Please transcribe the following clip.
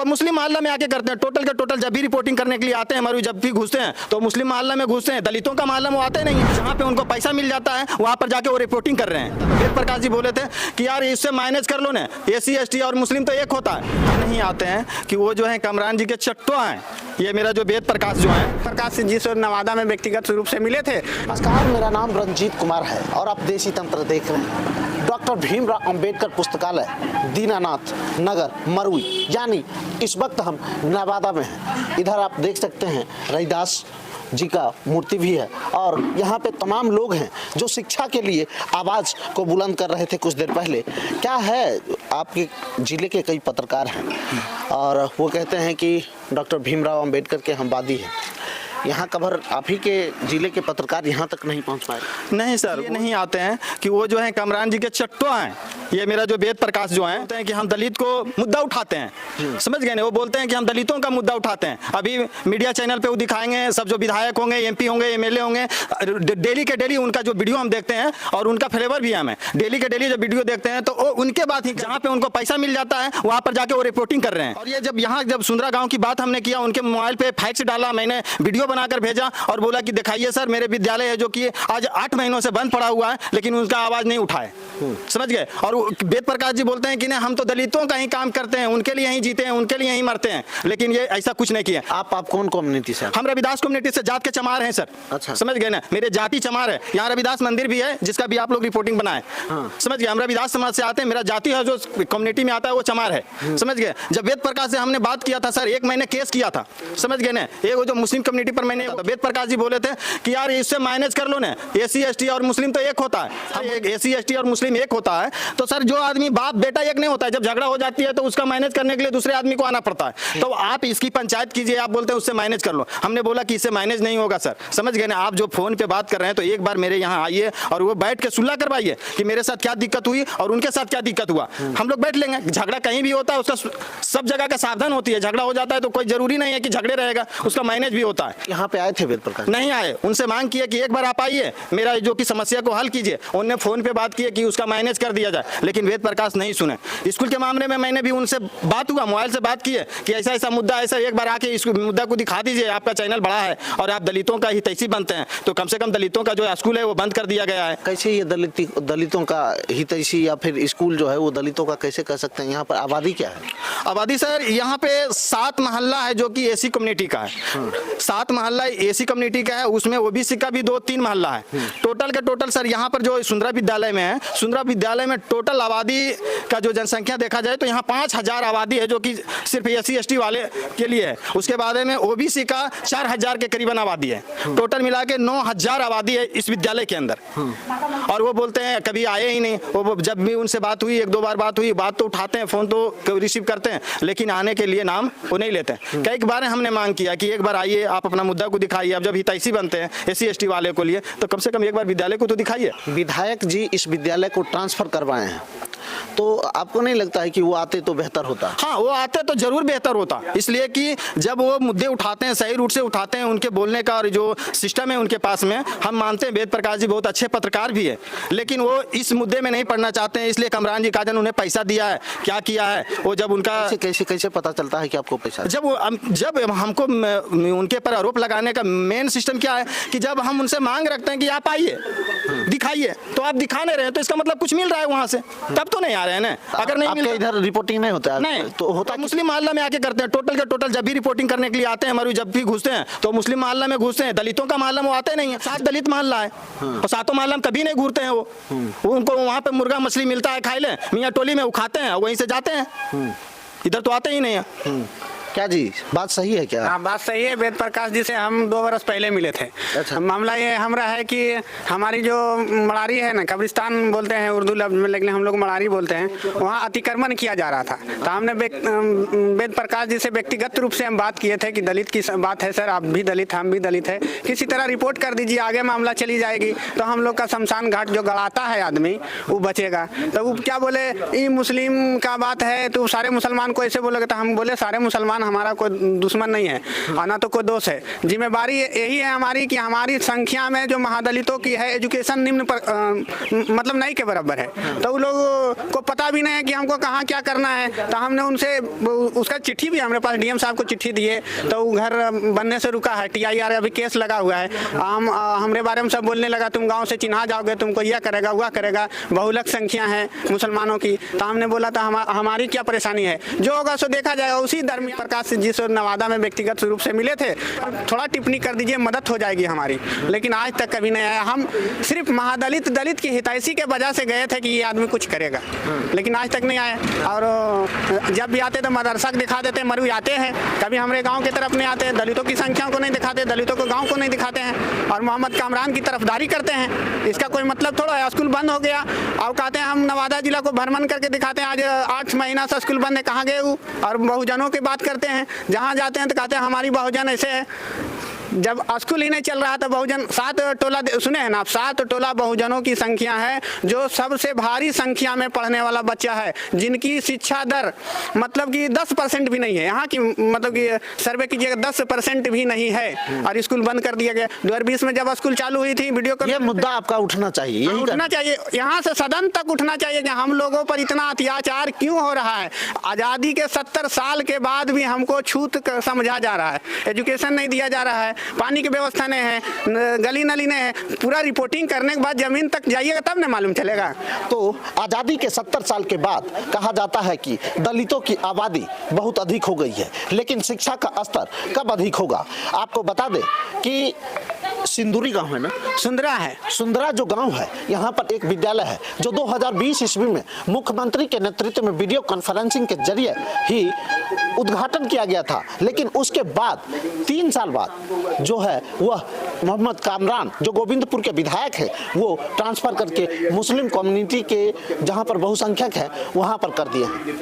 और मुस्लिम मोहल्ला में आके करते हैं। टोटल के टोटल जब भी रिपोर्टिंग करने के लिए आते हैं हमारे, जब भी घुसते हैं तो मुस्लिम मोहल्ला में घुसते हैं, दलितों का मोहल्ला में वो आते नहीं है। जहाँ पे उनको पैसा मिल जाता है वहाँ पर जाके वो रिपोर्टिंग कर रहे हैं। वेद प्रकाश जी बोले थे कि यार इससे मैनेज कर लो ना, SC ST और मुस्लिम तो एक होता है। नहीं आते हैं कि वो जो है कमरान जी के चट्टो हैं। ये मेरा जो वेद प्रकाश जो है, प्रकाश जी से नवादा में व्यक्तिगत रूप से मिले थे। नमस्कार, मेरा नाम रंजीत कुमार है और आप देशी तंत्र देख रहे हैं। डॉक्टर भीमराव अंबेडकर पुस्तकालय, दीनानाथ नगर, मरुई, यानी इस वक्त हम नवादा में हैं। इधर आप देख सकते हैं रविदास जी का मूर्ति भी है और यहाँ पे तमाम लोग हैं जो शिक्षा के लिए आवाज़ को बुलंद कर रहे थे कुछ देर पहले। क्या है, आपके जिले के कई पत्रकार हैं और वो कहते हैं कि डॉक्टर भीमराव अंबेडकर के हम वादी हैं। यहाँ खबर आप ही के जिले के पत्रकार यहाँ तक नहीं पहुँच पाए? नहीं सर, ये नहीं आते हैं कि वो जो है कमरान जी के चट्टो हैं। ये मेरा जो वेद प्रकाश जो है बोलते हैं कि हम दलित को मुद्दा उठाते हैं, समझ गए ना। वो बोलते हैं कि हम दलितों का मुद्दा उठाते हैं। अभी मीडिया चैनल पे वो दिखाएंगे, सब जो विधायक होंगे, MP होंगे, MLA होंगे, डेली के डेली उनका जो वीडियो हम देखते हैं और उनका फ्लेवर भी हमें डेली के डेली जब वीडियो देखते हैं तो उनके बाद ही जहाँ पे उनको पैसा मिल जाता है वहाँ पर जाके वो रिपोर्टिंग कर रहे हैं। और ये जब सुंदरा गाँव की बात हमने किया, उनके मोबाइल पे फैक्स डाला, मैंने वीडियो बनाकर भेजा और बोला कि दिखाइए सर, मेरे विद्यालय है जो कि आज 8 महीनों से बंद पड़ा हुआ है, लेकिन उनका आवाज नहीं उठाए, समझ गए। और वेद प्रकाश जी बोलते हैं कि नहीं, हम तो दलितों का ही काम करते हैं, उनके लिए ही जीते हैं, उनके लिए ही मरते हैं, लेकिन ये ऐसा कुछ नहीं किया। आप कौन कम्युनिटी से? हम रविदास कम्युनिटी से, जात के चमार हैं सर। अच्छा, समझ गए ना, मेरे जाति चमार है। यहाँ रविदास मंदिर भी है जिसका भी आप लोग रिपोर्टिंग बनाए, समझ गए। हम रविदास समाज से आते हैं, मेरा जाति है जो कम्युनिटी में आता है वो चमार है, समझ गए। जब वेद प्रकाश से हमने बात किया था सर, 1 महीने केस किया था, समझ गए ना। एक जो मुस्लिम कम्युनिटी पर मैंने, वेद प्रकाश जी बोले थे कि यार इससे मैनेज कर लो ना, SC ST और मुस्लिम तो एक होता है। हम SC ST और मुस्लिम एक होता है तो सर जो आदमी बाप बेटा एक नहीं होता है। जब झगड़ा हो जाती है तो उसका मैनेज करने के लिए दूसरे आदमी को आना पड़ता है। तो आप इसकी पंचायत कीजिए, आप बोलते हैं उससे मैनेज कर लो। हमने बोला कि इससे मैनेज नहीं होगा सर, समझ गए ना। आप जो फोन पे बात कर रहे हैं तो एक बार मेरे यहाँ आइए और वो बैठ के सुलह करवाइए कि मेरे साथ क्या दिक्कत हुई और उनके साथ क्या दिक्कत हुआ। हम लोग बैठ लेंगे। झगड़ा कहीं भी होता है उसका सब जगह का सावधान होती है। झगड़ा हो जाता है तो कोई जरूरी नहीं है कि झगड़े रहेगा, उसका मैनेज भी होता है। यहाँ पे आए थे वेद प्रकाश? नहीं आए, उनसे मांग किया कि एक बार आप आइए, मेरा जो कि समस्या को हल कीजिए। उन्होंने फोन पे बात की कि उसका मैनेज कर दिया जाए, लेकिन वेद प्रकाश नहीं सुने। स्कूल के मामले में मैंने भी उनसे बात हुआ, मोबाइल से बात की है कि ऐसा ऐसा मुद्दा है सर, एक बार आके इस मुद्दा को दिखा दीजिए, आपका चैनल बड़ा है और आप दलितों का हितैषी बनते हैं, तो कम से कम दलितों का जो स्कूल है वो बंद कर दिया गया है। कैसे ये दलितों का हितैषी या फिर स्कूल जो है वो दलितों का कैसे कर सकते हैं? यहाँ पर आबादी क्या है? आबादी सर यहाँ पे 7 मोहल्ला है जो कि SC कम्युनिटी का है। 7 मोहल्ला SC कम्युनिटी का है, उसमें OBC का भी 2-3 मोहल्ला है। टोटल के टोटल सर यहाँ पर जो सुंदरा विद्यालय में है, सुंदरा विद्यालय में टोटल आबादी का जो जनसंख्या देखा जाए तो यहाँ 5000 आबादी है जो कि सिर्फ SC ST वाले के लिए है। उसके बाद में OBC का 4000 के करीबन आबादी है। टोटल मिला के 9000 आबादी है इस विद्यालय के अंदर। और वो बोलते हैं कभी आए ही नहीं। वो जब भी उनसे बात हुई, 1-2 बार बात हुई, बात तो उठाते हैं, फोन तो रिसीव करते हैं, लेकिन आने के लिए नाम वो नहीं लेते हैं। कई बार हमने मांग किया कि एक बार आइए, आप अपना मुद्दा को दिखाइए। अब जब हितैषी बनते हैं SC ST वाले को लिए तो कम से कम एक बार विद्यालय को तो दिखाइए। विधायक जी इस विद्यालय को ट्रांसफर करवाए हैं, तो आपको नहीं लगता है कि वो आते तो बेहतर होता? हाँ, वो आते तो जरूर बेहतर होता, इसलिए कि जब वो मुद्दे उठाते हैं, सही रूट से उठाते हैं, उनके बोलने का और जो सिस्टम है उनके पास में, हम मानते हैं वेद प्रकाश जी बहुत अच्छे पत्रकार भी है, लेकिन वो इस मुद्दे में नहीं पढ़ना चाहते हैं। इसलिए कमरान जी काजन उन्हें पैसा दिया है, क्या किया है वो जब उनका कैसे पता चलता है कि आपको पैसा? जब हमको उनके पर आरोप लगाने का मेन सिस्टम क्या है कि जब हम उनसे मांग रखते हैं कि आप आइए दिखाइए, तो आप दिखा नहीं रहे हैं तो इसका मतलब कुछ मिल रहा है वहां से, तब तो नहीं आ रहे हैं ना। अगर नहीं मिलता, इधर रिपोर्टिंग नहीं होता है? नहीं तो होता मुस्लिम मोहल्ला में आके करते हैं। टोटल के टोटल जब भी रिपोर्टिंग करने के लिए आते हैं हमारे, जब भी घुसते हैं तो मुस्लिम मोहल्ला में घुसते हैं, दलितों का मोहल्ला में आते नहीं है। 7 दलित मोहल्ला है और 7 मोहल्ला में कभी नहीं घूरते हैं वो। उनको वहाँ पे मुर्गा मछली मिलता है, खाई ले, मियाँ टोली में उखाते हैं, वहीं से जाते हैं, इधर तो आते ही नहीं है। क्या जी, बात सही है क्या? हाँ, बात सही है। वेद प्रकाश जी से हम 2 बरस पहले मिले थे। अच्छा। मामला ये हमारा है कि हमारी जो मड़ारी है ना, कब्रिस्तान बोलते हैं उर्दू लफ्ज में, लेकिन हम लोग मड़ारी बोलते हैं, वहाँ अतिक्रमण किया जा रहा था। तो हमने वेद प्रकाश जी से व्यक्तिगत रूप से हम बात किए थे कि दलित की बात है सर, आप भी दलित, हम भी दलित है, किसी तरह रिपोर्ट कर दीजिए, आगे मामला चली जाएगी तो हम लोग का शमशान घाट जो गड़ाता है आदमी वो बचेगा। तो वो क्या बोले, ये मुस्लिम का बात है तो सारे मुसलमान को ऐसे बोलोगे, तो हम बोले सारे मुसलमान हमारा कोई दुश्मन नहीं है और ना तो कोई दोष है। जिम्मेवारी यही है हमारी कि हमारी संख्या में जो महादलितों की है एजुकेशन निम्न मतलब नहीं के बराबर है, तो उन लोगों को पता भी नहीं है कि हमको कहाँ क्या करना है। तो हमने उनसे उसका चिट्ठी भी हमारे पास डीएम साहब को चिट्ठी दिए, तो वो घर बनने से रुका है। TIR अभी केस लगा हुआ है। हमारे बारे में सब बोलने लगा, तुम गांव से चिन्हा जाओगे, तुमको यह करेगा वह करेगा, बहुलक संख्या है मुसलमानों की। तो हमने बोला था हमारी क्या परेशानी है, जो होगा सो देखा जाएगा। उसी दरमियान प्रकाश जी से नवादा में व्यक्तिगत रूप से मिले थे, थोड़ा टिप्पणी कर दीजिए, मदद हो जाएगी हमारी, लेकिन आज तक कभी नहीं आया। हम सिर्फ महादलित दलित की हितैषी के वजह से गए थे कि ये आदमी कुछ करेगा, लेकिन आज तक नहीं आए। और जब भी आते तो मदरसा दिखा देते, मरु आते हैं, कभी हमारे गांव की तरफ नहीं आते, दलितों की संख्या को नहीं दिखाते, दलितों को गांव को नहीं दिखाते हैं और मोहम्मद कामरान की तरफदारी करते हैं। इसका कोई मतलब थोड़ा है। स्कूल बंद हो गया और कहते हैं हम नवादा जिला को भ्रमण करके दिखाते हैं, आज 8 महीना से स्कूल बंद है, कहाँ गए वो। और बहुजनों की बात करते हैं, जहाँ जाते हैं तो कहते हैं हमारी बहुजन ऐसे है। जब स्कूल ही नहीं चल रहा था, बहुजन 7 टोला सुने हैं ना आप, 7 टोला बहुजनों की संख्या है, जो सबसे भारी संख्या में पढ़ने वाला बच्चा है, जिनकी शिक्षा दर मतलब कि 10% भी नहीं है। यहाँ की मतलब कि सर्वे कीजिएगा 10% भी नहीं है और स्कूल बंद कर दिया गया। 2020 में जब स्कूल चालू हुई थी, वीडियो ये मुद्दा आपका उठना चाहिए, यही उठना चाहिए, यहाँ से सदन तक उठना चाहिए कि हम लोगों पर इतना अत्याचार क्यों हो रहा है। आज़ादी के 70 साल के बाद भी हमको छूत समझा जा रहा है, एजुकेशन नहीं दिया जा रहा है, पानी की व्यवस्था नहीं है, गली नली नहीं है। पूरा रिपोर्टिंग करने के बाद जमीन तक जाइएगा तब न मालूम चलेगा। तो आज़ादी के 70 साल के बाद कहा जाता है कि दलितों की आबादी बहुत अधिक हो गई है, लेकिन शिक्षा का स्तर कब अधिक होगा। आपको बता दें कि सिंदूरी गांव है ना, सुंदरा है, सुंदरा जो गांव है, यहाँ पर एक विद्यालय है जो 2020 ईस्वी में मुख्यमंत्री के नेतृत्व में वीडियो कॉन्फ्रेंसिंग के जरिए ही उद्घाटन किया गया था। लेकिन उसके बाद 3 साल बाद जो है वह मोहम्मद कामरान जो गोविंदपुर के विधायक है, वो ट्रांसफर करके मुस्लिम कम्युनिटी के जहाँ पर बहुसंख्यक है वहाँ पर कर दिए हैं।